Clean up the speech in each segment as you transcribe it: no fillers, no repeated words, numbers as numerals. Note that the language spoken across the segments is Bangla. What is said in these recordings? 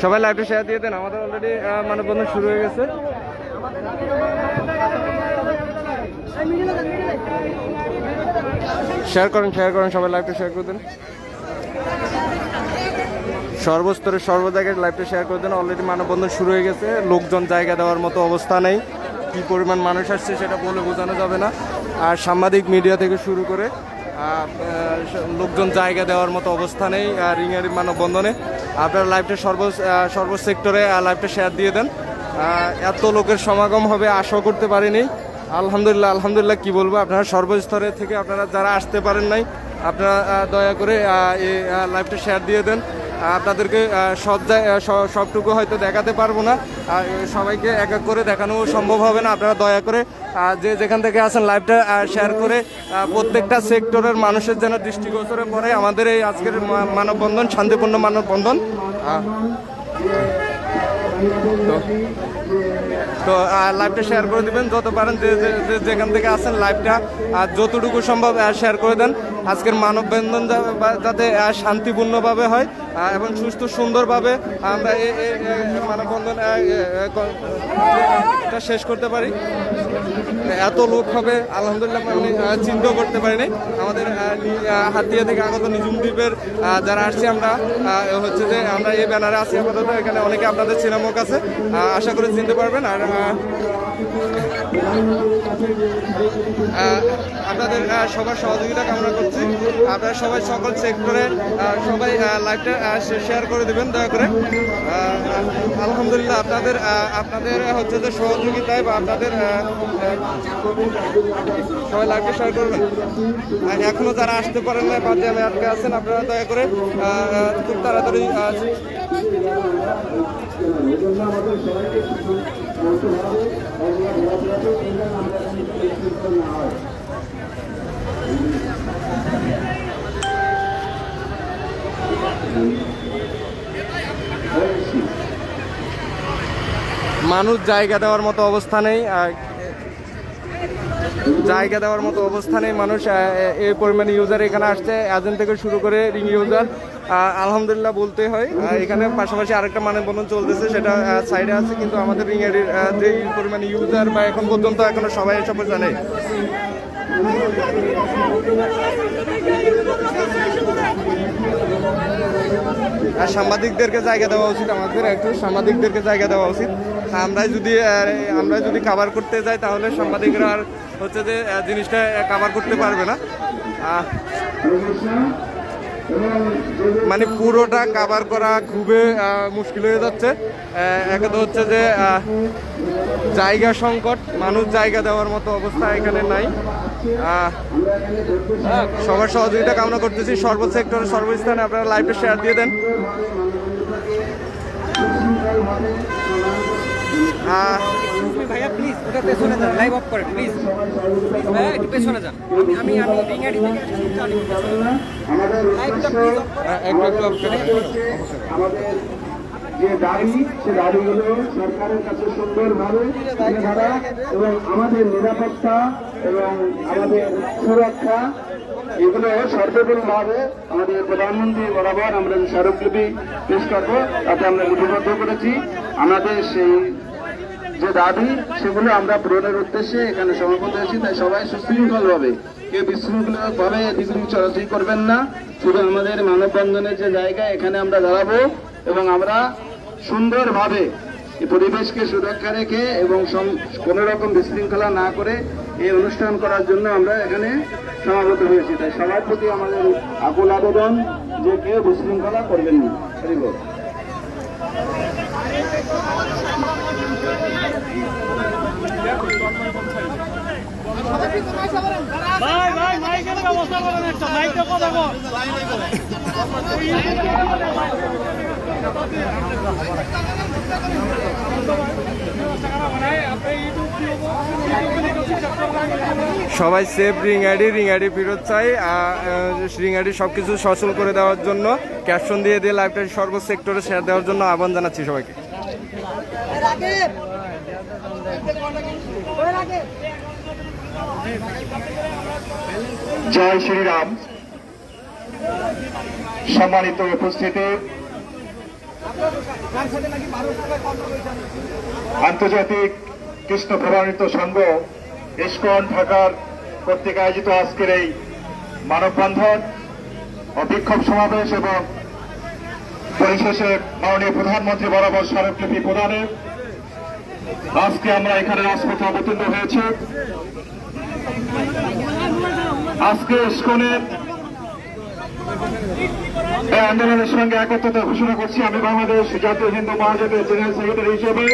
সবাই লাইভটা শেয়ার দিয়ে দেন। আমাদের অলরেডি মানববন্ধন শুরু হয়ে গেছে। শেয়ার করেন সবাই লাইভটা শেয়ার করে দেন। সর্বস্তরে সর্ব জায়গায় লাইভটা শেয়ার করে দেন। অলরেডি মানববন্ধন শুরু হয়ে গেছে। লোকজন জায়গা দেওয়ার মতো অবস্থা নেই। কি পরিমাণ মানুষ আসছে সেটা বলে বোঝানো যাবে না। আর সাংবাদিক মিডিয়া থেকে শুরু করে লোকজন জায়গা দেওয়ার মতো অবস্থা নেই রিঙারি মানববন্ধনে। আপনারা লাইভটা সর্ব সেক্টরে লাইভটা শেয়ার দিয়ে দেন। এত লোকের সমাগম হবে আশা করতে পারিনি। আলহামদুলিল্লাহ কি বলবো, আপনারা সর্বস্তরে থেকে আপনারা যারা আসতে পারেন নাই আপনারা দয়া করে এই লাইভটা শেয়ার দিয়ে দেন। আপনাদেরকে সবটুকু হয়তো দেখাতে পারবো না, সবাইকে এক এক করে দেখানো সম্ভব হবে না। আপনারা দয়া করে যে যেখান থেকে আসেন লাইভটা শেয়ার করে প্রত্যেকটা সেক্টরের মানুষের যেন দৃষ্টিগোচরে পড়ে আমাদের এই আজকের মানববন্ধন, শান্তিপূর্ণ মানববন্ধন। তো লাইভটা শেয়ার করে দিবেন যত পারেন, যে যেখান থেকে আসেন লাইভটা যতটুকু সম্ভব শেয়ার করে দেন। আজকের মানববন্ধন যাতে শান্তিপূর্ণভাবে হয় এবং সুস্থ সুন্দরভাবে আমরা এই মানববন্ধনটা শেষ করতে পারি। এত লোক হবে আলহামদুলিল্লাহ আমি চিন্তাও করতে পারিনি। আমাদের হাতিয়া থেকে আগত নিজুম দ্বীপের যারা আসছি আমরা হচ্ছে যে আমরা এই ব্যানারে আছি আপাতত। এখানে অনেকে আপনাদের সিনেমা আছে, আশা করে চিনতে পারবেন। আর আপনাদের সবার সহযোগিতা কামনা করছি। আপনারা সবাই সকল সেক্টরে সবাই লাইভটা শেয়ার করে দেবেন দয়া করে। আলহামদুলিল্লাহ আপনাদের হচ্ছে যে সহযোগিতায় বা আপনাদের সবাই লাইভটা শেয়ার করবেন। এখনো যারা আসতে পারেন না বা জ্যামে আটকে আছেন আপনারা দয়া করে খুব তাড়াতাড়ি মানুষ জায়গা দেওয়ার মতো অবস্থা নেই, মানুষ এই পরিমাণে ইউজার এখানে আসছে, এজেন্ট থেকে শুরু করে রিং ইউজার। আলহামদুলিল্লাহ বলতে হয়। এখানে পাশাপাশি আরেকটা মানববন্ধন চলতেছে, সেটা সাইডে আছে, কিন্তু আমাদের রিঙের যে পরিমাণে ইউজার বা এখন পর্যন্ত এখনো সবাই এসব জানে। আর সাংবাদিকদেরকে জায়গা দেওয়া উচিত, আমাদের একটু সাংবাদিকদেরকে জায়গা দেওয়া উচিত। আমরা যদি কাভার করতে যাই তাহলে সাংবাদিকরা আর হচ্ছে যে জিনিসটা কাভার করতে পারবে না। মানে পুরোটা কাভার করা খুবই মুশকিল হয়ে যাচ্ছে। এক তো হচ্ছে যে জায়গা সংকট, মানুষ জায়গা দেওয়ার মতো অবস্থা এখানে নাই। সবার সহযোগিতা কামনা করতেছি সর্ব সেক্টরে সর্বস্থানে। আপনারা লাইভটা শেয়ার দিয়ে দেন। ভাইয়া প্লিজ ওটা পেছনে যান, লাইভ অফ করেন প্লিজ। ভাইয়া একটু পেছনে যান। আমি রিঙারি থেকে লাইভটা প্লিজ একটু অফ করে আমাদের যে দাবি, সে দাবিগুলো সরকারের কাছে সুন্দরভাবে তুলে ধরা এবং আমাদের নিরাপত্তা এবং আমাদের সুরক্ষা এগুলো সর্বপরিভাবে আমাদের প্রধানমন্ত্রী বরাবর আমরা যে স্মারকলিপি পেশ করবো তাতে আমরা লিপিবদ্ধ করেছি। আমাদের সেই যে দাবি সেগুলো আমরা পূরণের উদ্দেশ্যে এখানে সমাবেত হয়েছি। তাই সবাই সুশৃঙ্খলভাবে, কেউ বিশৃঙ্খলভাবে এদিক চলাচল করবেন না। শুধু আমাদের মানববন্ধনের যে জায়গা এখানে আমরা দাঁড়াবো এবং আমরা সুন্দরভাবে এই পরিবেশকে সুরক্ষা রেখে এবং কোনো রকম বিশৃঙ্খলা না করে এই অনুষ্ঠান করার জন্য আমরা এখানে সমাবেত হয়েছি। তাই সবার প্রতি আমাদের আকুল আবেদন যে কেউ বিশৃঙ্খলা করবেন না। ভাই ভাই মাইকের ব্যবস্থা করেন একটা মাইকে কথা বল সবাই সেফ রিং আইডি ফেরত চাই। রিং আইডি সব কিছু সচল করে দেওয়ার জন্য ক্যাপশন দিয়ে লাইভটা সর্ব সেক্টরে শেয়ার দেওয়ার জন্য আহ্বান জানাচ্ছি সবাইকে। জয় শ্রীরাম। সম্মানিত উপস্থিতি, আন্তর্জাতিক কৃষ্ণ প্রবাহিত সংঘ ইসকন ঢাকার কর্তৃক আয়োজিত আজকের এই মানববন্ধন ও বিক্ষোভ সমাবেশ এবং পরিশেষে মাননীয় প্রধানমন্ত্রী বরাবর স্মারকলিপি প্রদানে আজকে আমরা এখানে রাজপথে অবতীর্ণ হয়েছি। আজকে ইসকনের এই আন্দোলনের সঙ্গে একত্রতা ঘোষণা করছি আমি বাংলাদেশ জাতীয় হিন্দু মহাজোটের জেনারেল সেক্রেটারি হিসেবে,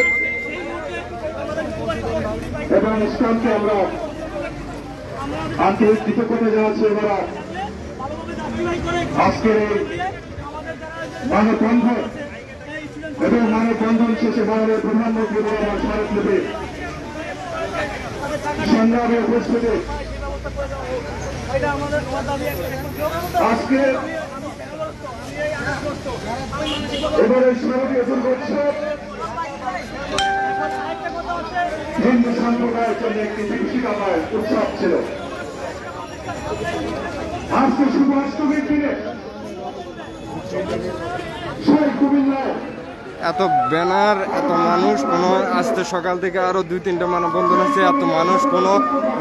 এবং ইসকনকে আমরা আন্তরিক কৃতজ্ঞতা জানাচ্ছি। এবার আজকের এই মানববন্ধন এবং মানববন্ধন শেষে মাননীয় প্রধানমন্ত্রী বরাবর স্মারকলিপি সংগ্রামে উপস্থিতি আজকে এবারে স্মারকী অর্জন করছে হিন্দু সম্প্রদায়ের জন্য একটি বিভীষিকাময় উৎসব ছিল। আজকে শুভ অষ্টমীর দিনে সেই কুমিল্লায় এত ব্যানার, এত মানুষ, কোনো আজকে সকাল থেকে আরো 2-3টা মানববন্ধন আছে, এত মানুষ কোনো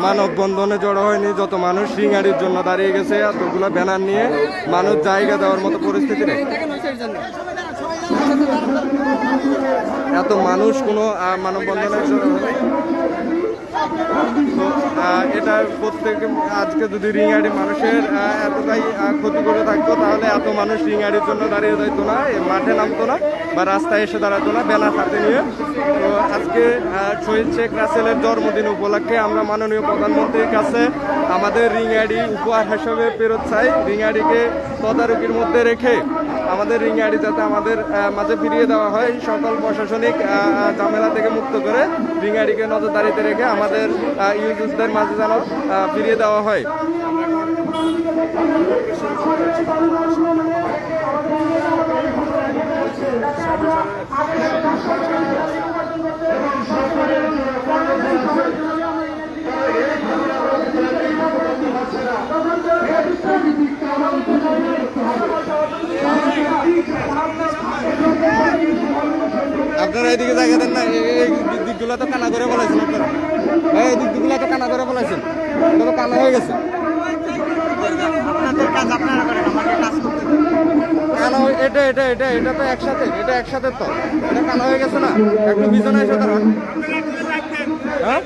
মানববন্ধনে জড়ো হয়নি। যত মানুষ রিঙাড়ির জন্য দাঁড়িয়ে গেছে, এতগুলো ব্যানার নিয়ে মানুষ জায়গা দেওয়ার মতো পরিস্থিতি নেই। এত মানুষ কোনো মানববন্ধনে জড়ো হয়নি। তো এটা প্রত্যেক আজকে যদি রিঙাড়ি মানুষের এতটাই ক্ষতি করে থাকতো তাহলে এত মানুষ রিঙাড়ির জন্য দাঁড়িয়ে যাইতো না, মাঠে নামতো না বা রাস্তায় এসে দাঁড়াতো না ব্যানার হাতে নিয়ে। তো আজকে শহীদ শেখ রাসেলের জন্মদিন উপলক্ষে আমরা মাননীয় প্রধানমন্ত্রীর কাছে আমাদের রিঙাড়ি উপহার হিসেবে ফেরত চাই। রিঙাড়িকে তদারকির মধ্যে রেখে আমাদের রিঙাড়ি যাতে আমাদের মাঝে ফিরিয়ে দেওয়া হয়, সকল প্রশাসনিক ঝামেলা থেকে মুক্ত করে রিঙাড়িকে নজরদারিতে রেখে আমাদের ইউজদের মাঝে যেন ফিরিয়ে দেওয়া হয়। আপনারা এইদিকে জায়গা দেন না, এই দিকগুলো তো কানা করে বলেছেন আপনারা, এই দিকগুলো তো কানা করে বলেছেন, এটা তো কানা হয়ে গেছে। কানা এটা এটা এটা এটা তো একসাথে, এটা একসাথে তো, এটা কানা হয়ে গেছে না, একটু পিছনে এসে দাঁড়ান। হ্যাঁ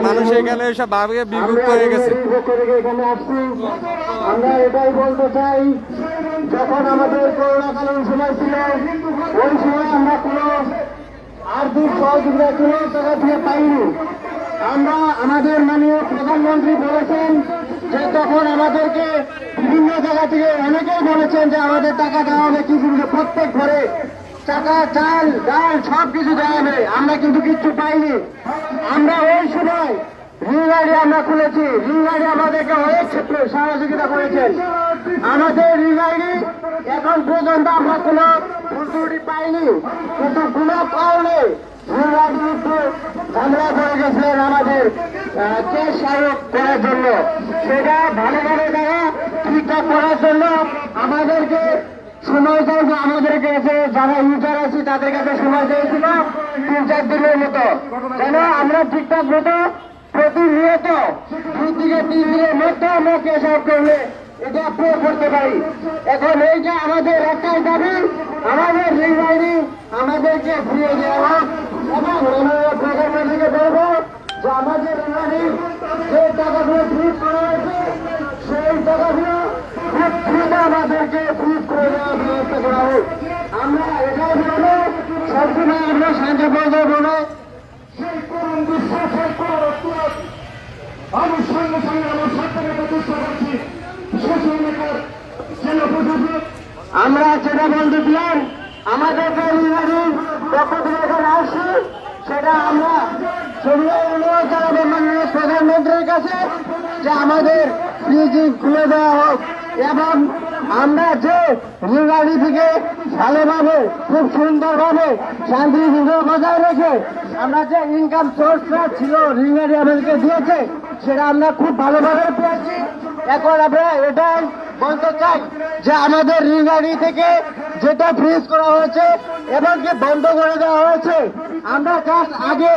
মানুষ এখানে এসে ভাবে বিভক্ত হয়ে গেছে। আমরা এটাই বলতে চাই, যখন আমাদের করোনাকালীন সময় ছিল ওই সময় আমরা কোনো আর্থিক সহযোগিতা কোনো টাকা থেকে পাইনি। আমরা আমাদের মাননীয় প্রধানমন্ত্রী বলেছেন যে তখন আমাদেরকে বিভিন্ন জায়গা থেকে অনেকেই বলেছেন যে আমাদের টাকা দেওয়া হবে, কিছু প্রত্যেক ঘরে টাকা, চাল, ডাল সব কিছু দেওয়া হবে, আমরা কিন্তু কিচ্ছু পাইনি। আমরা ওই সময় রিঙাড়ি আমরা খুলেছি, রিঙাড়ি আমাদেরকে অনেক ক্ষেত্রে সহযোগিতা করেছেন। আমাদের রিঙাড়ি এখন পর্যন্ত আমরা কোনো ত্রুটি পাইনি, কিন্তু কোনো কারণে রিঙাড়ির একটু ঝামেলা করে গেছিলেন আমাদের কেস সারক করার জন্য। সেটা ভালোভাবে তারা ঠিকঠাক করার জন্য আমাদেরকে সময় চাইছে, আমাদেরকে এসে যারা ইউজার আছি তাদের কাছে সময় চেয়েছিল 3-4 দিনের মতো, যেন আমরা ঠিকঠাক মতো প্রতিনিয়ত 2 থেকে 3 দিনের মধ্যে আমরা কেস আউট করলে এটা প্রয়োগ করতে পারি। এখন এই যে আমাদের একটাই দাবি, আমাদের রিঙাড়ি আমাদেরকে ফিরিয়ে দেওয়া হোক, এবং প্রধানমন্ত্রীকে বলবো যে আমাদের রেলগাড়ির যে টাকাগুলো ফ্রিজ করা হয়েছে সেই টাকাগুলো খুব দ্রুত আমাদেরকে ফ্রিজ করে দেওয়ার ব্যবস্থা করা হোক। আমরা এটাই বলবো, সবসময় আমরা শান্তিপূর্ণ বলে সেই করুণ দৃশ্য, সেই করুণ অত্যাচার আমি সঙ্গে সঙ্গে আমার সরকারের প্রতিষ্ঠা করছি। আমরা যেটা বলতেছিলাম, আমাদের যে রেলগাড়ির পক্ষ থেকে এখানে আসছি, সেটা আমরা প্রধানমন্ত্রীর কাছে যে আমাদের ফ্রিজিং খুলে দেওয়া হোক এবং আমরা যে রেলগাড়ি থেকে ভালোভাবে খুব সুন্দরভাবে শান্তি বজায় রেখে আমরা যে ইনকাম সোর্সটা ছিল রেলগাড়ি আমাদেরকে দিয়েছে সেটা আমরা খুব ভালোভাবে পেয়েছি। এখন আমরা এটাই বলতে চাই যে আমাদের রেলগাড়ি থেকে যেটা ফ্রিজ করা হয়েছে এবং কি বন্ধ করে দেওয়া হয়েছে, আমরা জাস্ট আগে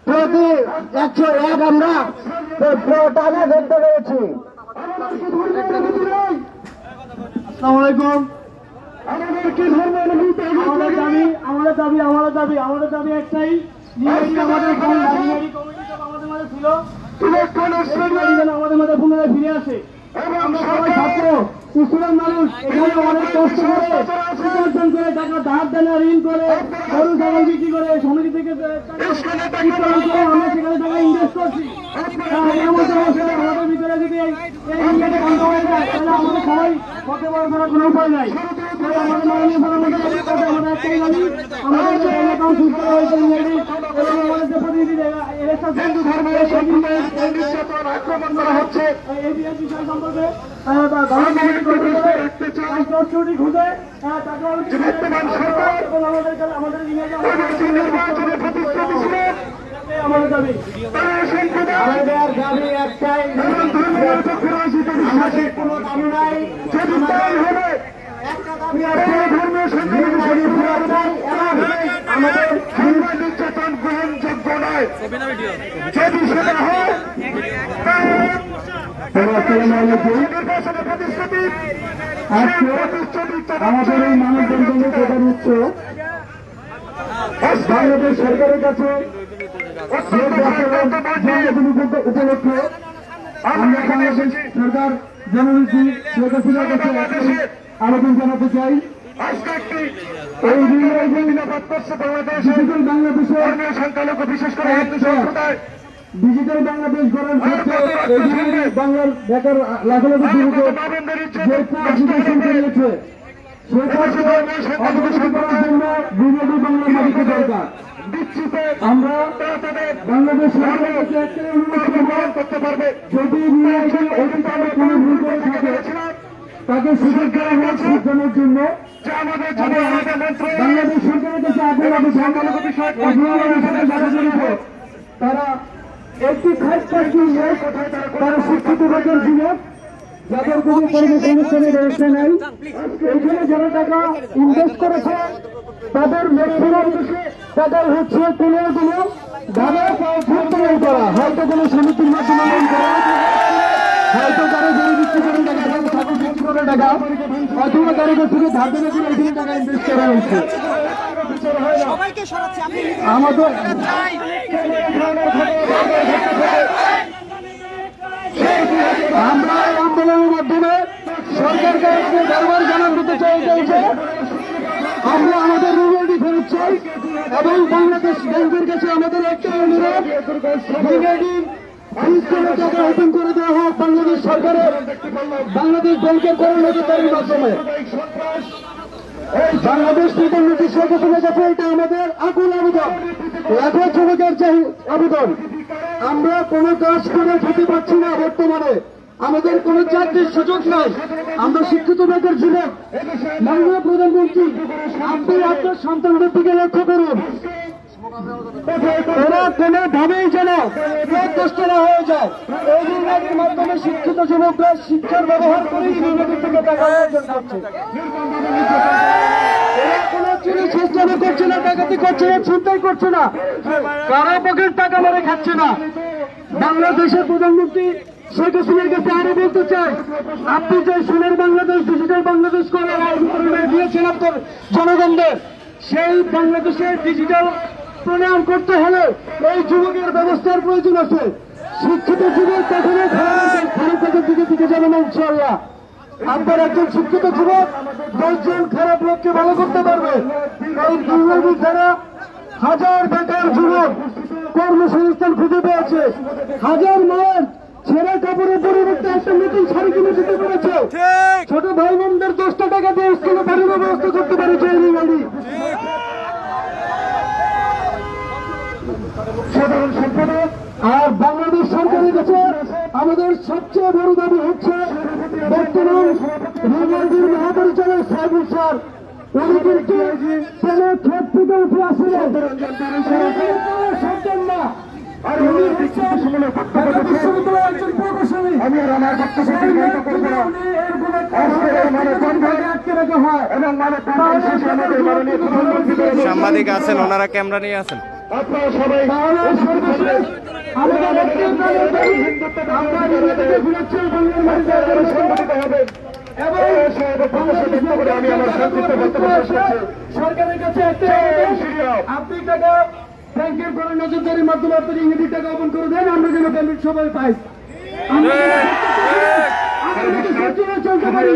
প্রতি 101 আমরা টাকা দেখতে পেরেছি। আসসালামু আলাইকুম। আমাদের দাবি একটাই, আমাদের মাঝে ছিল আমাদের মাঝে পুনরায় ফিরে আসে। আমরা সবাই ছাত্র স্টুডেন্ট মানুষ, এখানে অনেক কষ্ট করে উপার্জন করে টাকা ধার দেনা ঋণ করে গরু ছাগল বিক্রি করে সমিতি থেকে আমরা সেখানে টাকা ইনভেস্ট করছি। আমাদের ভিতরে যদি এই ইন্ডিয়াতে বন্ধ হয়ে যায় তাহলে আমাদের সবাই পথে বড় করার কোনো উপায় নাই। আমাদের মাননীয় প্রধানমন্ত্রীর কাছে আমাদের একটাই দাবি, আমাদের যে অ্যাকাউন্ট সুস্থ হয়েছে এবং আমাদের যে প্রতিনিধি আক্রমণ করা হচ্ছে এই বিষয় সম্পর্কে খুঁজে আমাদের আমাদের দাবি একটাই, আমাদের কোনো দাবি নাই। যদি তাই হবে একটা দাবি আছে, আমাদের নির্যাতন গ্রহণযোগ্য নয়। যদি সেটা হয় আমাদের এই মানববন্ধনের প্রধান উৎস বাংলাদেশ সরকারের কাছে উপলক্ষে আমরা বাংলাদেশ সরকার জননীতি শেখ হাসিনার কাছে আবেদন জানাতে চাই। এই ডিজিটাল বাংলাদেশের সংখ্যালঘু বিশেষ করে ডিজিটাল বাংলাদেশ গড়ার ক্ষেত্রে বাংলার বেকার লাখ লাখ যুবক যে পার্টিসিপেশন করেছে সেই পার্টি অগ্রগতি করার জন্য বিরোধী বাংলা মাটিতে দরকার। আমরা বাংলাদেশ সরকারের কাছে একটাই অনুরোধ করতে পারবে, যদি অতীতে কোনো ভুল করে থাকে তাকে সুযোগ দেওয়া হোক সুযোগের জন্য। বাংলাদেশ সরকারের কাছে আগ্রহ সংখ্যালঘু বিষয় তারা 85% তারা শিক্ষিত বেকার যুবক যাদের কোনো কর্মসংস্থানের ব্যবস্থা নেই। এখানে যারা টাকা ইনভেস্ট করেছে তাদের ম্যাক্সিমাম তাদের হচ্ছে কোনো ধারা লোন করা, হয়তো কোনো সমিতির মাধ্যমে লোন করা, হয়তো কারো গরু বিক্রি করে টাকা, ছাগল বিক্রি করে টাকা, অথবা কারো কাছ থেকে ধার দেওয়ার জন্য এখানে টাকা ইনভেস্ট করা হয়েছে। আমাদের আমরা এই আন্দোলনের মাধ্যমে সরকারকে একটি দরবার জানান দিতে চাই যে আমরা আমাদের রেলগাড়ি ফেরত চাই এবং বাংলাদেশ ব্যাংকের কাছে আমাদের একটা অনুরোধ, রেলগাড়ির টাকা ওপেন করে দেওয়া হোক বাংলাদেশ সরকারের বাংলাদেশ ব্যাংকের কর্মকর্তাদের মাধ্যমে। বাংলাদেশ প্রধানমন্ত্রী শেখ হাসিনার কাছে এটা আমাদের আকুল আবেদন, লাখো যুবকের আবেদন। আমরা কোনো কাজ করে খেতে পারছি না, বর্তমানে আমাদের কোনো চাকরির সুযোগ নাই, আমরা শিক্ষিত বেকার যুবক। মাননীয় প্রধানমন্ত্রী, আপনি আপনার সন্তানদের দিকে লক্ষ্য করুন, ওরা কোনোভাবেই যেন পথভ্রষ্ট না হয়ে যায়। এই রেলগাড়ির মাধ্যমে শিক্ষিত যুবকরা শিক্ষার ব্যবহার করেই রেলগাড়ি থেকে টাকা অর্জন করছে। কোনো চুরি চেষ্টা করছে না, ডাকাতি করছে না, ছিনতাই করছে না, কারো পকেট টাকা মেরে খাচ্ছে না। বাংলাদেশের প্রধানমন্ত্রী শেখ হাসিনার কাছে আরো বলতে চাই, আপনি যে সোনার বাংলাদেশ ডিজিটাল বাংলাদেশ করার দিয়েছেন আপনার জনগণদের, সেই বাংলাদেশের ডিজিটাল প্রণয়ন করতে হলে এই যুবকের ব্যবস্থার প্রয়োজন আছে। শিক্ষিত যুবক কখনো খারাপ কাজের দিকে যাবে না ইনশাআল্লাহ। আপনার একজন শিক্ষিত যুবক 10 জন খারাপ লোককে ভালো করতে পারবে। এই দুর্নীতি দ্বারা হাজার বেকার যুবক কর্মসংস্থান খুঁজে পেয়েছে, হাজার মায়ের ছেঁড়া কাপড়ের পরিবর্তে একটা নতুন শাড়ি কিনে দিতে পেরেছে, ছোট ভাই বোনদের 10 টাকা দিয়ে স্কুলে পাঠানোর ব্যবস্থা করতে পেরেছে এই গাড়ি। সাধারণ সম্পাদক আর বাংলাদেশ সরকারের কাছে আমাদের সবচেয়ে বড় দাবি হচ্ছে বর্তমান রেলওয়ের মহাপরিচালক সাইবুল স্যার উনি কিন্তু কোনো ক্ষেত থেকে উঠে আসেন সন্তান না, আর উনি বিশ্ববিদ্যালয়ের একজন প্রকৌশলী। আমি আর আমার বক্তব্য আটকে রাখা হয় এবং সাংবাদিক আছেন, ওনারা ক্যামেরা নিয়ে আছেন। আপনারা সবাই সরকারের কাছে আপনি টাকা ব্যাংকের করে নজরদারির মাধ্যমে আপনি ইংরেজি টাকা ওপেন করে দেন, আমরা যেন পেমেন্ট সবাই পাই, আমরা চলতে পারি।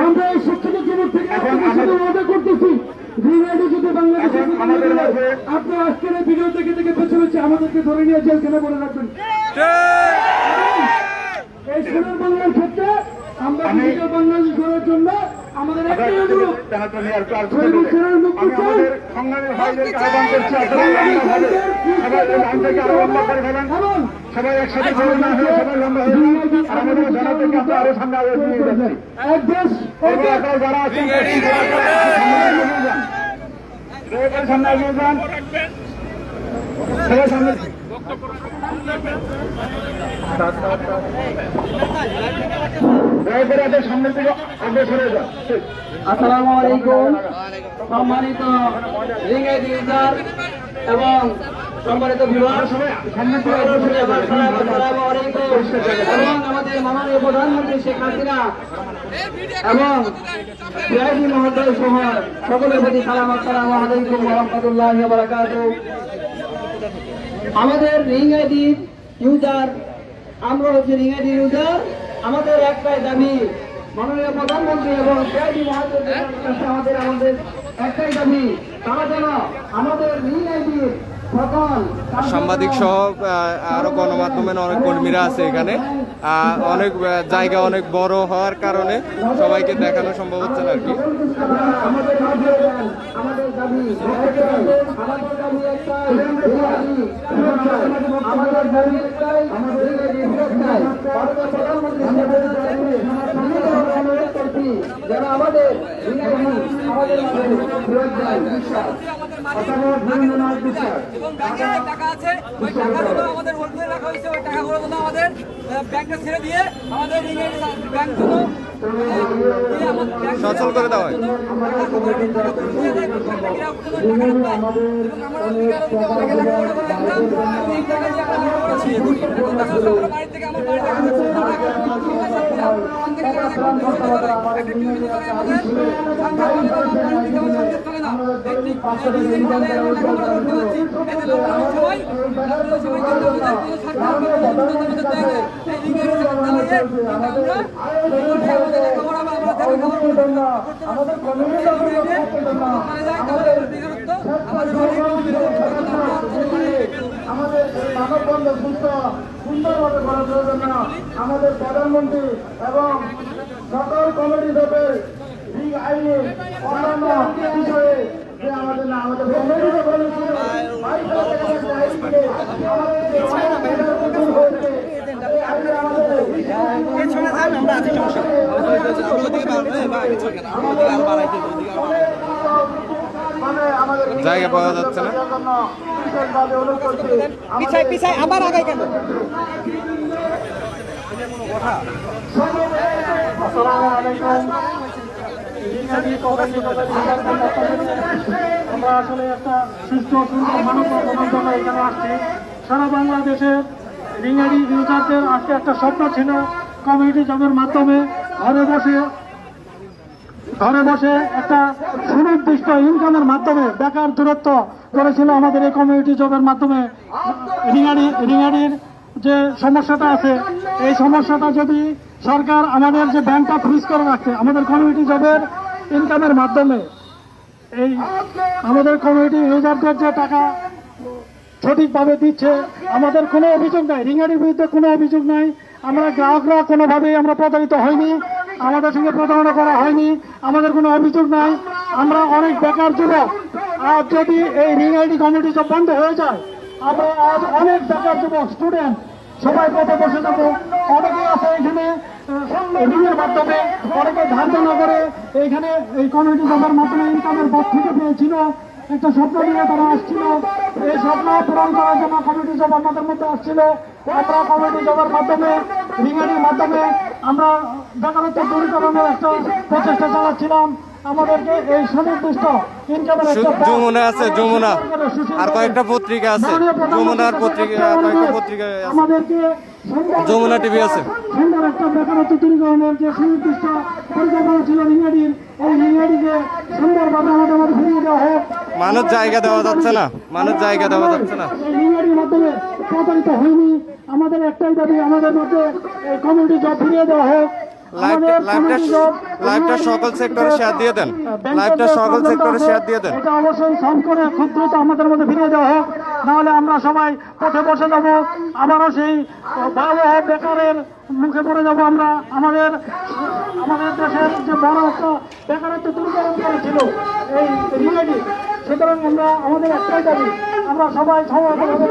আমরা এই শিক্ষিত যুবক থেকে মজা করতেছি। যদি বাংলাদেশে আপনার আজকের এই ভিডিও দেখে দেখে পেছনে আমাদেরকে ধরে নিয়ে জেলখানে বলে রাখবেন। এই সোনার বাংলার ক্ষেত্রে আমরা ডিজিটাল বাংলাদেশ করার জন্য আমাদের একটাই অনুরোধ, সবাই একসাথে আরো সামনে যারা আছেন সামনে এগিয়ে যান, সবাই সামনে। সামনের দিকে অগ্রসরে যান। আসসালামু আলাইকুম সম্মানিত রিঙ্গাই ডিভিজার এবং সম্মানিত বিভাগ, এবং আমাদের মাননীয় প্রধানমন্ত্রী শেখ হাসিনা এবং বিআইডি মহোদয় সহ সকলের প্রতি সালাম। আসসালামু আলাইকুম ওয়া রাহমাতুল্লাহি ওয়া বারাকাতুহু। আমাদের রিঙ্গাইডি ইউজার, আমরা হচ্ছে রিঙ্গাইডি ইউজার, আমাদের একটাই দাবি মাননীয় প্রধানমন্ত্রী এবং বিআইডি মহোদয়ের কাছে আমাদের একটাই দাবি, তারা যেন আমাদের রিঙ্গাইডির সাংবাদিক সহ আরো গণমাধ্যমের অনেক কর্মীরা আছে এখানে। অনেক জায়গা অনেক বড় হওয়ার কারণে সবাইকে দেখানো সম্ভব হচ্ছে না আর কি। যারা আমাদের এবং টাকা আছে, ওই টাকাগুলো আমাদের হোল্ড করে রাখা হয়েছে, ওই টাকাগুলো আমাদের ব্যাংকে ছেড়ে দিয়ে আমাদের ব্যাংকগুলো সচল করে দেওয়া হয়। আমাদের মানববন্ধ সুন্দরভাবে করার জন্য আমাদের প্রধানমন্ত্রী এবং সকল কমিটি দলের আইনে অন্যান্য বিষয়ে যে আমাদের না আমাদের কমিটিতে বলেছে জায়গা পাওয়া যাচ্ছে না। পিছাই আবার আগে কেন? আমরা আসলে একটা সুস্থ সুন্দর মানব বন্ধনের জন্য এখানে আসছি। সারা বাংলাদেশের রিঙ্গারি ইউজারদের আজকে একটা স্বপ্ন ছিল কমিউনিটি জবের মাধ্যমে ঘরে বসে ঘরে বসে একটা সুনির্দিষ্ট ইনকামের মাধ্যমে বেকার দূরত্ব করেছিল আমাদের এই কমিউনিটি জবের মাধ্যমে। রিঙাড়ির যে সমস্যাটা আছে, এই সমস্যাটা যদি সরকার আমাদের যে ব্যাংকটা ফ্রিজ করে রাখছে আমাদের কমিউনিটি জবের ইনকামের মাধ্যমে, এই আমাদের কমিউনিটি ইউজারদের যে টাকা সঠিকভাবে দিচ্ছে, আমাদের কোনো অভিযোগ নাই, রিঙাড়ির বিরুদ্ধে কোনো অভিযোগ নাই। আমরা গ্রাহকরা কোনোভাবেই আমরা প্রতারিত হয়নি, আমাদের সঙ্গে প্রতারণা করা হয়নি, আমাদের কোনো অভিযোগ নাই। আমরা অনেক বেকার যুবক, আর যদি এই রিঙাড়ি কমিউনিটি জব বন্ধ হয়ে যায়, আমরা আজ অনেক বেকার যুবক স্টুডেন্ট সবাই পথে বসে যাবো। অনেকে আছে এখানে ঋণের মাধ্যমে, অনেকে ধার দেনা করে এইখানে এই কমিউনিটি জবের মাধ্যমে ইনকামের পথ থেকে পেয়েছিল, একটা স্বপ্ন নিয়ে তারা আসছিল। এই স্বপ্ন পূরণ করার জন্য কমিউনিটি জব আমাদের মধ্যে আসছিল। আমরা কমিউনিটি জবের মাধ্যমে, রিঙাড়ির মাধ্যমে আমরা বেকারত্ব দূরীকরণের একটা প্রচেষ্টা চালাচ্ছিলাম। আমাদেরকে এই সুনির্দিষ্ট ইনকামের একটা যমুনা আছে, যমুনা আর কয়েকটা পত্রিকা আছে, যমুনার পত্রিকা, কয়েকটা পত্রিকা আছে, আমাদেরকে যমুনা টিভি আছে। সুন্দর একটা বেকারত্ব দূরীকরণের যে সুনির্দিষ্ট পরিকল্পনা ছিল রিঙাড়ির, এই রিঙাড়িকে সুন্দরভাবে আমাদের মধ্যে ফিরিয়ে দেওয়া হোক। মানুষ জায়গা দেওয়া যাচ্ছে না, মানুষ জায়গা দেওয়া যাচ্ছে না। এই রিঙাড়ির মাধ্যমে প্রতারিত হয়নি। আমাদের একটাই দাবি, আমাদের মধ্যে এই কমিউনিটি জব ফিরিয়ে দেওয়া হোক। লাইভটা সকল সেক্টরে শেয়ার দিয়ে দেন, লাইভটা সকল সেক্টরে শেয়ার দিয়ে দেন। এটা অবশ্যই সলভ করে খুব দ্রুত আমাদের মধ্যে ফিরিয়ে দেওয়া হোক, নাহলে আমরা সবাই পথে বসে যাব, আবারও সেই ভয়াবহ বেকারের মুখে পড়ে যাব আমরা। আমাদের দেশের যে বড় একটা বেকারত্ব দূরীকরণ করেছিল এই রিলেটি, সুতরাং আমরা আমাদের একটাই দাবি, আমরা সবাই সমাজভাবে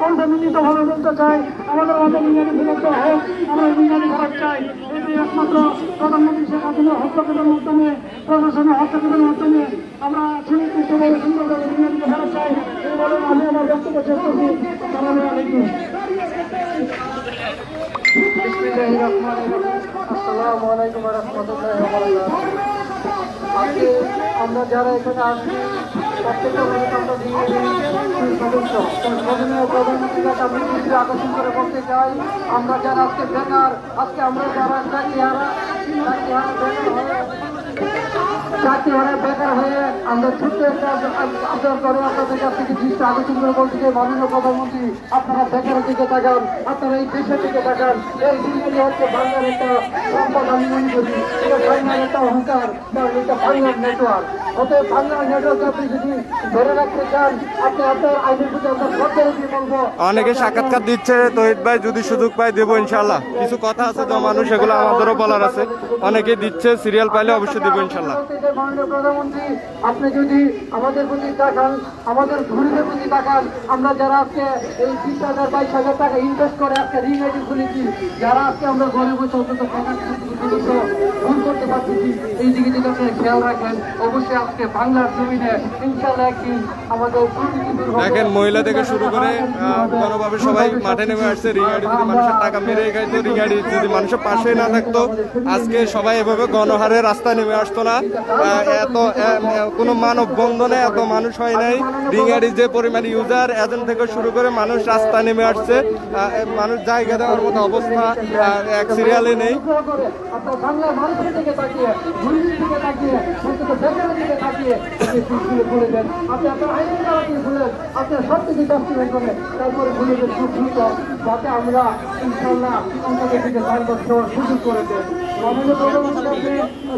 কণ্ঠে মিলিতভাবে বলতে চাই, আমাদের মধ্যে রিঙাড়ি ফেরত দেওয়া হোক, আমরা রিঙাড়ি ফেরত চাই। এটি একমাত্র প্রধানমন্ত্রী শেখ হাসিনার হস্তক্ষেপের মাধ্যমে, প্রশাসনের হস্তক্ষেপের মাধ্যমে আমরা সুনির্দিষ্টভাবে সুন্দরভাবে রিঙাড়িকে ফেরত চাই। এই বলে আমি আমার বক্তব্য শেষ করছি। আসসালামু আলাইকুম। আসসালামু আলাইকুম ওয়া রাহমাতুল্লাহি ওয়া বারাকাতুহু। আজকে আমরা যারা এখানে আসছি প্রত্যেকটা আমরা সদস্য প্রধানমন্ত্রীর কাছে আমি দৃষ্টি আকর্ষণ করে বলতে চাই, আমরা যারা আজকে বেকার, আজকে আমরা যারা চাকরিহারা বেকার হয়ে আমরা ছোট্ট একটা আবদার করে আপনাদের কাছ থেকে দৃষ্টি আকর্ষণ করে বলতে চাই, মাননীয় প্রধানমন্ত্রী আপনারা বেকারের দিকে তাকান, আপনারা এই দেশের দিকে তাকান। এই দিনগুলি হচ্ছে বাংলার একটা সম্পদ, আমি মনে করি এটা বাংলার একটা অহংকার, কারণ এটা বাংলার নেটওয়ার্ক। অতএব বাংলার নেটওয়ার্ক আপনি যদি ধরে রাখতে চান, আপনি আপনার আইনের প্রতি আপনার সরকারের দিয়ে বলবো। অনেকে সাক্ষাৎকার দিচ্ছে, তহিদ ভাই যদি সুযোগ পাই দেবো ইনশাল্লাহ। কিছু কথা আছে তো মানুষ, এগুলো আমাদেরও বলার আছে, অনেকে দিচ্ছে, সিরিয়াল পাইলে অবশ্যই দেবো ইনশাল্লাহ। মাননীয় প্রধানমন্ত্রী আপনি যদি আমাদের প্রতি তাকান, আমাদের গরিবের প্রতি তাকান, আমরা যারা আজকে এই 20,000 22,000 টাকা ইনভেস্ট করে আজকে রিলেটি খুলেছি, যারা আজকে আমরা গরিব অন্তত ভুল করতে পারছি, এই দিকে যদি আপনারা খেয়াল রাখেন, অবশ্যই আজকে বাংলার জমিনে ইনশাল্লাহ একদিন আমাদের দেখেন মহিলা থেকে শুরু করে কোনোভাবে সবাই মাঠে নেমে আসছে। রিঙাড়ি যদি মানুষের টাকা মেরে খাইতো, রিঙাড়ি যদি মানুষের পাশে না থাকতো, আজকে সবাই এভাবে গণহারে রাস্তায় নেমে আসতো না। এত কোনো মানব বন্ধনে এত মানুষ হয় নাই। রিঙাড়ির যে পরিমাণ ইউজার, এজেন্ট থেকে শুরু করে মানুষ রাস্তায় নেমে আসছে। মানুষ জায়গা দেওয়ার মতো অবস্থা এক সিরিয়ালে নেই। বাংলার মানুষের দিকে তাকিয়ে, গরিবের দিকে তাকিয়ে, অন্তত বেকারের দিকে তাকিয়ে খুলে দেন। আপনি আপনার আইনের দ্বারা খুলেন, আপনার সব কিছু দস্তবেজ করে তারপরে খুলে দেন খুব দ্রুত, যাতে আমরা ইনশাল্লাহ অন্তত থেকে 5 বছর সুযোগ করে দেন। মাননীয় প্রধানমন্ত্রী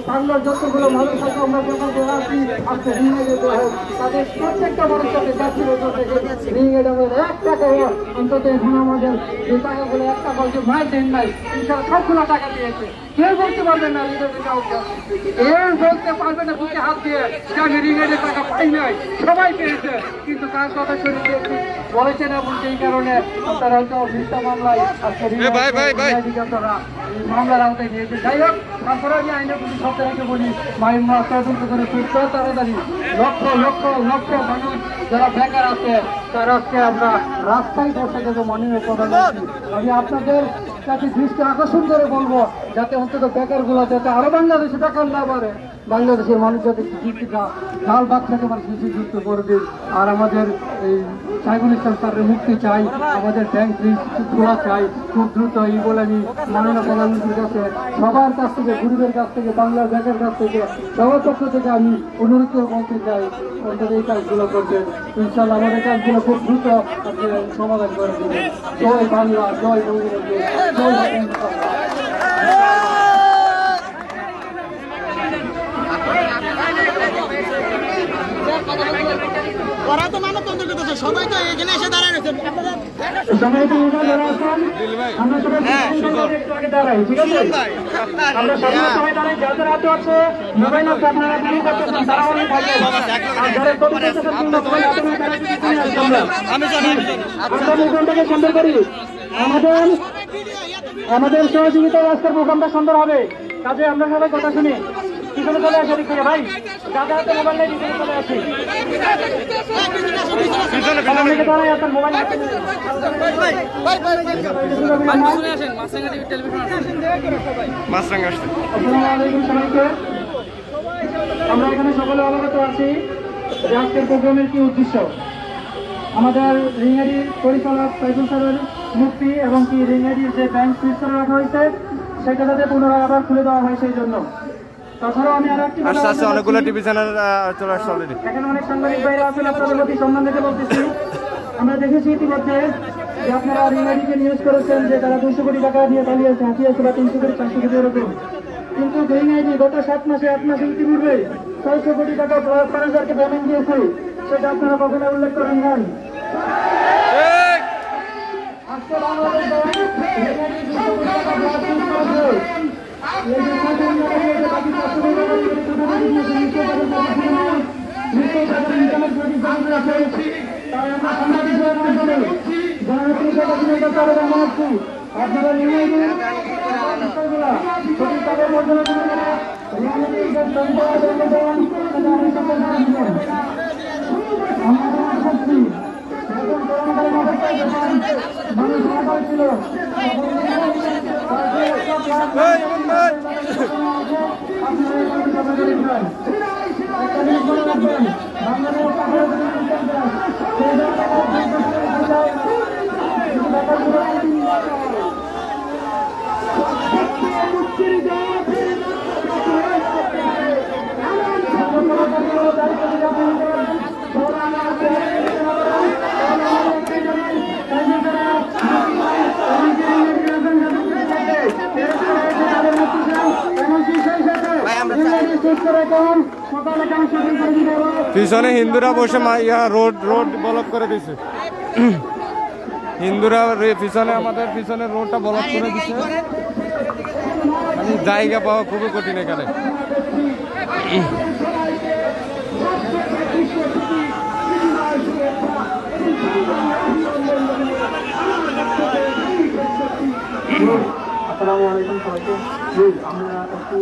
বাংলার যতগুলো মানুষ আছে আমরা যখন আসছি আজকে রিঙে যেতে হোক, তাদের প্রত্যেকটা মানুষকে চাকরি রিঙে দেবেন 1 টাকা অন্তত এখন আমাদের যে টাকাগুলো 1 টাকা যে মার দেন নাই, ইনশাল্লাহ সবগুলো টাকা দিয়েছে। কেউ বলতে পারবেন না এর বলতে পারবে না বুকে হাত দিয়ে যে আমি রিঙের টাকা পাই নাই, সবাই পেয়েছে, কিন্তু তার কথা শরীরে বলেছে না বলতে এই কারণে তারা হয়তো মিথ্যা মামলায় আজকে তারা মামলার আওতায় নিয়েছে। যাই হোক, তারপরে আমি আইনের প্রতি শব্দ রেখে বলি, মাইমা তদন্ত করে খুব তাড়াতাড়ি লক্ষ লক্ষ লক্ষ মানুষ যারা বেকার আছে তারা আজকে আমরা রাস্তায় বসে দেবো। মাননীয় প্রধানমন্ত্রী আমি আপনাদের কাছে দৃষ্টি আকর্ষণ করে বলবো, যাতে অন্তত বেকারগুলো যাতে আরো বাংলাদেশে বেকার না পারে, বাংলাদেশের মানুষ যাতে কিছুটা জাল বাদ থেকে আমার কিছু যুক্ত করে দিন। আর আমাদের এই সাইফুল ইসলাম স্যারের মুক্তি চাই, আমাদের ব্যাংক খোলা চাই খুব দ্রুত। এই বলে আমি মাননীয় প্রধানমন্ত্রীর কাছে, সবার কাছ থেকে, গরিবের কাছ থেকে, বাংলার ব্যাংকের কাছ থেকে, সবার পক্ষ থেকে আমি অনুরোধ করে বলতে চাই অন্তত এই কাজগুলো করছেন। ইনশাল্লাহ আমাদের কাজগুলো খুব দ্রুত আপনি সমাধান করে দেবেন। জয় বাংলা, জয় বঙ্গবন্ধু, জয় বাংলা। ওরা তো মানবতন্ত্র করতেছে, সবাই তো এখানে এসে দাঁড়ায় রয়েছে। সবাইকে যারা আছেন, আমরা সবাই একটু আগে দাঁড়াই, ঠিক আছে? আমরা সবাই দাঁড়াই, যাদের হাতে আছে মোবাইল আছে আপনারা ভিডিও করতেছেন তারা অনেক ভালো। আর যারা ছবি করতেছেন মোবাইল হাতে নিয়ে তারা কিছু নিয়ে আসবেন। আমরা মুখটাকে সুন্দর করি, আমাদের সহযোগিতায় আজকের প্রোগ্রামটা সুন্দর হবে। কাজে আমরা সবাই কথা শুনি, পিছনে চলে আসে দিক থেকে ভাই, যাদের হাতে মোবাইল নেই পিছনে চলে আসি। আমাদেরকে দাঁড়াই আপনার মোবাইল হাতে নিয়ে। মাছরাঙ্গা আসছে। আসসালামু আলাইকুম সবাইকে। আমরা এখানে সকলে অবগত আছি যে আজকের প্রোগ্রামের কি উদ্দেশ্য। আমাদের রিংহারির পরিচালক সাইফুল স্যারের মুক্তি এবং কি রিংহারির যে ব্যাংক সুইচ করে রাখা হয়েছে সেটা যাতে পুনরায় আবার খুলে দেওয়া হয় সেই জন্য। তাছাড়াও আমি আর একটি আস্তে আস্তে অনেকগুলো টিভি চ্যানেল চলে আসছে অলরেডি। এখানে অনেক সাংবাদিক ভাইরা আছেন, আপনাদের প্রতি সম্মান রেখে বলতেছি, আমরা দেখেছি ইতিমধ্যে যে আপনারা রিংহারিকে নিউজ করেছেন যে তারা 200 কোটি টাকা দিয়ে পালিয়েছে, হাতিয়েছে বা 300 কোটি 400 কোটি এরকম। কিন্তু রিংহারি গত 7 মাসে 8 মাসে ইতিপূর্বে 600 কোটি টাকা ফরেনারকে পেমেন্ট দিয়েছে, সেটা আপনারা কখনো উল্লেখ করেন নাই। আজকে বাংলাদেশে রিংহারি 200 কোটি টাকা ব্লাড ফিস করেছে। এই যে 600 কোটি টাকা দিয়েছে, বাকি 400 কোটি টাকা দিয়ে কোথাও দিয়েছে, নিশ্চয় তাদের কাছে নেই, নিশ্চয় তাদের ইন্টারনেট প্রতিষ্ঠান আছে। তাই আমরা সাংবাদিকদের মাধ্যমে যারা এই টাকা দিয়ে তারা জানাচ্ছি, আপনারা রিংহারি বিষয়গুলা সঠিকভাবে বর্ণনা করে রিংহারির যে সম্পদ দেন সেটা আমি সকল জানাচ্ছেন। আমাদের শক্তি এখন করোনাকালীন অবস্থায় যখন মানুষ মারা ছিল পিছনে হিন্দুরা বসে রোড ব্লক করে দিছে। হিন্দুরা পিছনে আমাদের পিছনে রোডটা ব্লক করে দিছে, মানে জায়গা পাওয়া খুবই কঠিন এখানে। আসসালামু আলাইকুম সবাইকে। আমরা একটু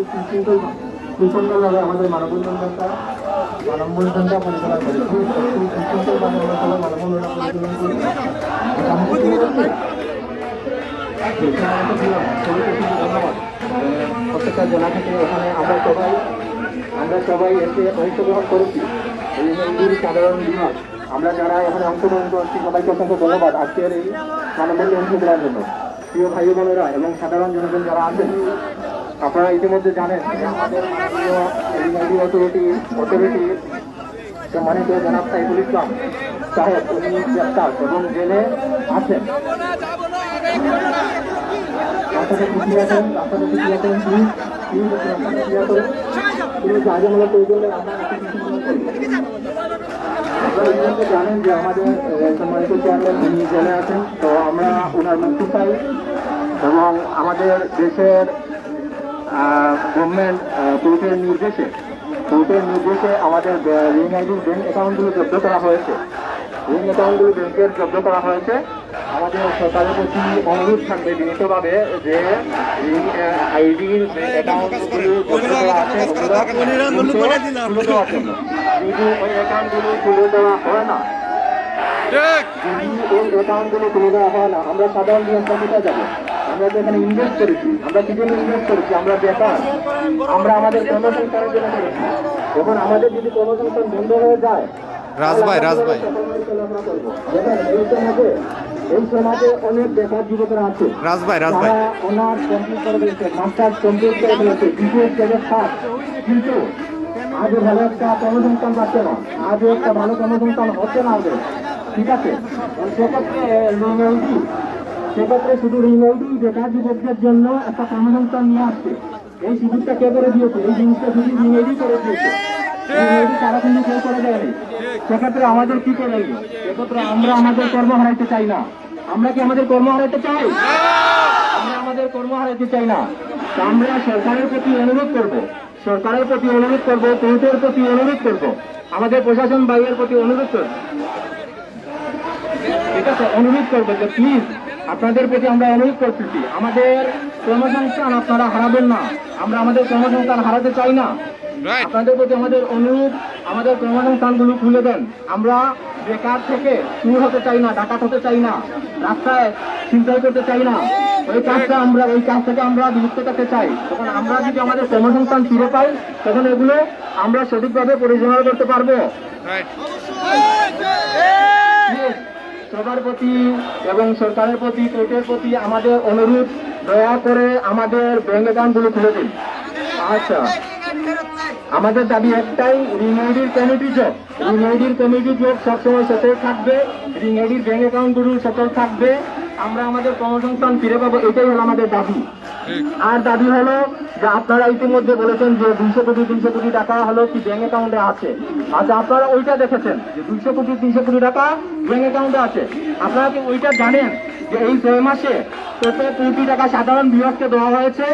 সুশৃঙ্খলভাবে আমাদের মানববন্ধনটা পরিচালনা করি, একটু সুশৃঙ্খলভাবে আমরা সবাই মানববন্ধনটা পরিচালনা করি। ধন্যবাদ প্রত্যেকটা জেলা থেকে ওখানে আমরা সবাই এসে অংশগ্রহণ করেছি। এই হিন্দুর সাধারণ বিভাগ আমরা যারা এখানে অংশগ্রহণ করছি সবাইকে অসংখ্য ধন্যবাদ আজকের এই মানববন্ধনে অংশ নেওয়ার জন্য। প্রিয় ভাই বোনেরা এবং সাধারণ জনগণ যারা আছেন, আপনারা ইতিমধ্যে জানেন যে আমাদের অথরিটি সম্মানিত জনাব সাইফুল ইসলাম সাহেব উনি গ্রেপ্তার এবং জেলে আছেন। জানেন যে আমাদের সম্মানিত চেয়ারম্যান উনি জেলে আছেন, তো আমরা ওনার মুক্তি চাই এবং আমাদের দেশের গভর্নমেন্ট কোর্টের নির্দেশে আমাদের রিংহারির ব্যাংক অ্যাকাউন্টগুলো জব্দ করা হয়েছে। রিং অ্যাকাউন্টগুলো ব্যাংকের জব্দ করা হয়েছে। আমাদের সরকারের প্রতি অনুরোধ থাকবে বিনীতভাবে যে আইডির অ্যাকাউন্টগুলো জব্দ করা আছে তুলে দেওয়ার জন্য। যদি ওই অ্যাকাউন্টগুলো তুলে দেওয়া হয় না, আমরা সাধারণ নিয়মটা কোথায় যাবো? আমরা তো এখানে ইনভেস্ট করেছি, আমরা কি জন্য ইনভেস্ট করেছি? আমরা বেকার, আমরা আমাদের কর্মসংস্থানের জন্য করেছি। এখন আমাদের যদি কর্মসংস্থান বন্ধ হয়ে যায় রাজভাই, রাজভাই। এই সমাজে অনেক বেকার যুবকরা আছে, রাজভাই, রাজভাই। তারা অনার্স কমপ্লিট করে দিয়েছে, মাস্টার্স কমপ্লিট করে দিয়েছে, বিশেষ লেভেল পাস, কিন্তু আজও ভালো একটা কর্মসংস্থান পাচ্ছে না, আজও একটা ভালো কর্মসংস্থান হচ্ছে না ওদের। ঠিক আছে, সেক্ষেত্রে শুধু রিং-আইডি বেকার যুবকদের জন্য একটা কর্মসংস্থান নিয়ে আসছে। এই সুযোগটা কে করে দিয়েছে? এই জিনিসটা শুধু রিং-আইডি করে দিয়েছে, রিং-আইডি তারা কিন্তু কেউ করে দেয়নি। সেক্ষেত্রে আমাদের কি করে? সেক্ষেত্রে আমরা আমাদের কর্ম হারাইতে চাই না। আমরা কি আমাদের কর্ম হারাইতে চাই? আমরা আমাদের কর্ম হারাইতে চাই না। তা আমরা সরকারের প্রতি অনুরোধ করব, সরকারের প্রতি অনুরোধ করব, কোর্টের প্রতি অনুরোধ করব, আমাদের প্রশাসন বাইরের প্রতি অনুরোধ করব, ঠিক আছে, অনুরোধ করবো যে প্লিজ আপনাদের প্রতি আমরা অনুরোধ করতেছি, আমাদের কর্মসংস্থান আপনারা হারাবেন না। আমরা আমাদের কর্মসংস্থান হারাতে চাই না। আপনাদের প্রতি আমাদের অনুরোধ, আমাদের কর্মসংস্থানগুলো খুলে দেন। আমরা বেকার থেকে চুর হতে চাই না, ডাকাত হতে চাই না, রাস্তায় চিন্তা করতে চাই না। ওই কাজ থেকে আমরা বিরত থাকতে চাই। তখন আমরা যদি আমাদের কর্মসংস্থান ফিরে পাই, তখন এগুলো আমরা সঠিকভাবে পরিচালনা করতে পারবো। সবার প্রতি এবং সরকারের প্রতি, কোর্টের প্রতি আমাদের অনুরোধ, দয়া করে আমাদের ব্যাংক অ্যাকাউন্টগুলো খুলে দিন। আচ্ছা, আমাদের দাবি একটাই, রিং-আইডির কমিটি যোগ, রিং-আইডির কমিটি যোগ সবসময় সচল থাকবে, রিং-আইডির ব্যাংক অ্যাকাউন্টগুলো সচল থাকবে, আমরা আমাদের কর্মসংস্থান ফিরে পাবো, এটাই হলো আমাদের দাবি। আর দাবি হলো যে আপনারা ইতিমধ্যে বলেছেন যে 200 কোটি টাকা হলো কি ব্যাংক অ্যাকাউন্টে আছে। আচ্ছা, আপনারা ওইটা দেখেছেন যে 200 কোটি টাকা ব্যাংক অ্যাকাউন্টে আছে। আপনারা কি ওইটা জানেন যে এই 6 মাসে কত কোটি টাকা সাধারণ বিভাগকে দেওয়া হয়েছে?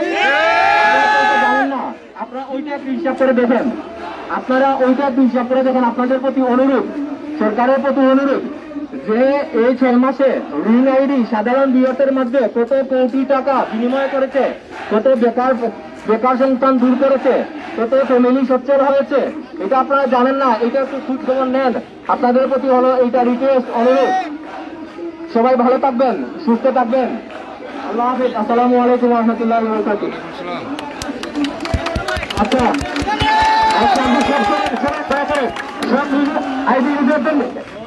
জানেন না? আপনারা ওইটা একটু হিসাব করে দেখেন, আপনারা ওইটা একটু হিসাব করে দেখেন। আপনাদের প্রতি অনুরোধ, সরকারের প্রতি অনুরোধ যে এই 6 মাসে রিং-আইডি সাধারণ বিভাগের মধ্যে কত কোটি টাকা বিনিময় করেছে, কত বেকার সংস্থান দূর করেছে, কত ফ্যামিলি সচ্ছল হয়েছে, এটা আপনারা জানেন না। এটা একটু খোঁজ খবর নেন। আপনাদের প্রতি হলো এইটা রিকোয়েস্ট, অনুরোধ। সবাই ভালো থাকবেন, সুস্থ থাকবেন। আল্লাহ হাফেজ। আসসালামু আলাইকুম ওয়া রাহমাতুল্লাহি ওয়া বারাকাতুহু। আচ্ছা,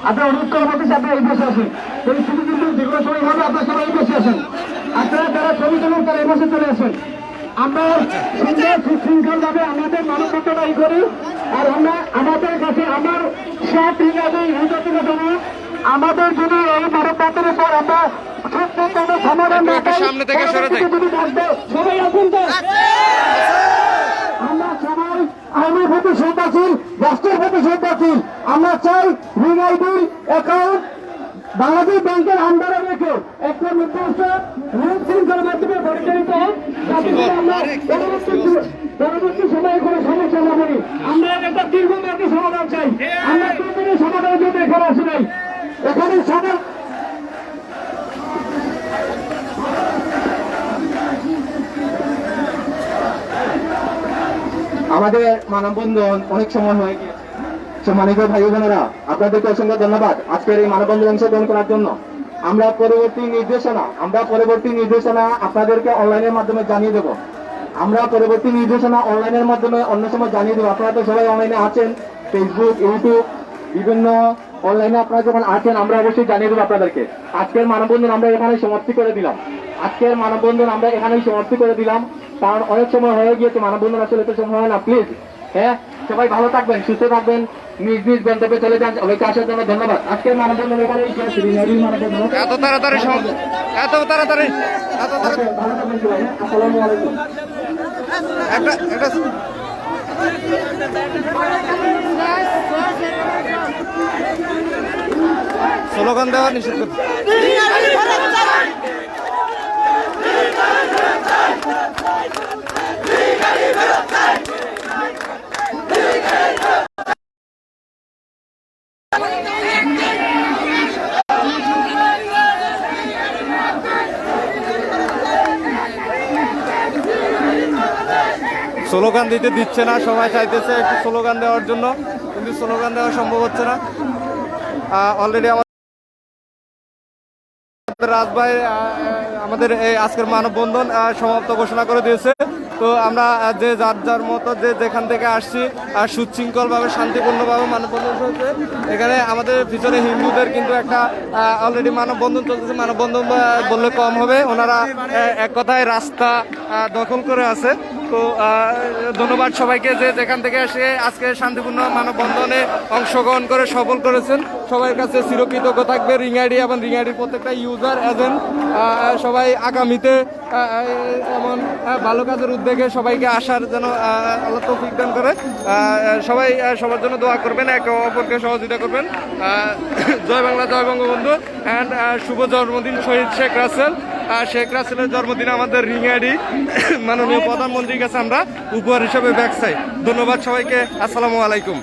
আপনার অনুরোধ করা বলতেছি, আপনারা এই বসে আসেন। এই ছবি কিন্তু যে কোনো সময় হবে, আপনার সবাই এই বসে আসেন। আপনারা যারা ছবি তুলুন তারা এই বসে চলে আসেন। আমরা সুন্দর সুশৃঙ্খল ভাবে আমাদের মানবতাটা ই করি। আর আমরা আমাদের কাছে আমার সব আমাদের যদি এই মানবতার উপর আমরা সমাধান না পাই, সামনে থেকে সরে যাই। সবাই আসুন তো। আমরা সবাই আইনের প্রতি শ্রদ্ধাশীল, রাষ্ট্রের প্রতি শ্রদ্ধাশীল। আমরা চাই রিং-আইডি অ্যাকাউন্ট বাংলাদেশ ব্যাংকের আন্ডারে রেখে একটা নির্দিষ্ট নিয়ম শৃঙ্খলার মাধ্যমে পরিচালিত হোক, যাতে করে আমরা পরবর্তী সময়ে কোনো সমস্যা না করি। আমরা একটা দীর্ঘমেয়াদী সমাধান চাই। আমরা দুদিনের সমাধানের জন্য এখানে আসি নাই। এখানে সমাধান আমাদের মানববন্ধন অনেক সময় হয়ে গিয়েছে। সম্মানিত ভাই বোনেরা, আপনাদেরকে অসংখ্য ধন্যবাদ আজকের এই মানববন্ধন অংশগ্রহণ করার জন্য। আমরা পরবর্তী নির্দেশনা আপনাদেরকে অনলাইনের মাধ্যমে জানিয়ে দেব। আমরা পরবর্তী নির্দেশনা অনলাইনের মাধ্যমে অন্য সময় জানিয়ে দেবো। আপনারা তো সবাই অনলাইনে আছেন, ফেসবুক, ইউটিউব, বিভিন্ন অনলাইনে আপনারা যখন আছেন, আমরা অবশ্যই জানিয়ে দেবো আপনাদেরকে। আজকের মানববন্ধন আমরা এখানে সমাপ্তি করে দিলাম। কারণ অনেক সময় হয়ে গিয়েছে, মানববন্ধন আসলে তো সময় হয় না। প্লিজ, হ্যাঁ, সবাই ভালো থাকবেন, সুস্থ থাকবেন, নিজ নিজ গন্তব্যে চলে যান। সবাইকে আসার জন্য ধন্যবাদ। আজকের মানববন্ধন এখানেই শেষ। এত তাড়াতাড়ি ভালো থাকবেন সবাই। আসসালামু আলাইকুম। স্লোগান দেওয়া নিষেধ করছে। স্লোগান দিতে দিচ্ছে না, সবাই চাইতেছে একটু স্লোগান দেওয়ার জন্য, কিন্তু স্লোগান দেওয়া সম্ভব হচ্ছে না। অলরেডি আমাদের রাজভাই আমাদের এই আজকের মানববন্ধন সমাপ্ত ঘোষণা করে দিয়েছে। তো আমরা যে যার যার মতো যে যেখান থেকে আসছি সুশৃঙ্খলভাবে শান্তিপূর্ণভাবে মানববন্ধন চলছে। এখানে আমাদের পিছনে হিন্দুদের কিন্তু একটা অলরেডি মানববন্ধন চলতেছে, মানববন্ধন বললে কম হবে, ওনারা এক কথায় রাস্তা দখল করে আছে। তো ধন্যবাদ সবাইকে যে যেখান থেকে এসে আজকে শান্তিপূর্ণ মানববন্ধনে অংশগ্রহণ করে সফল করেছেন। সবার কাছে চিরকৃতজ্ঞ থাকবে রিং আইডি এবং রিং আইডির প্রত্যেকটা ইউজার এজেন্ট। সবাই আগামীতে এমন ভালো কাজের উদ্যোগে সবাইকে আসার যেন আল্লাহ তৌফিক দান করে। সবাই সবার জন্য দোয়া করবেন, একে অপরকে সহযোগিতা করবেন। জয় বাংলা, জয় বঙ্গবন্ধু অ্যান্ড শুভ জন্মদিন শহীদ শেখ রাসেল। শেখ রাসেলের জন্মদিনে আমাদের রিং আইডি মাননীয় প্রধানমন্ত্রীর কাছে আমরা উপহার হিসেবে ব্যাগ চাই। ধন্যবাদ সবাইকে, আসসালামু আলাইকুম।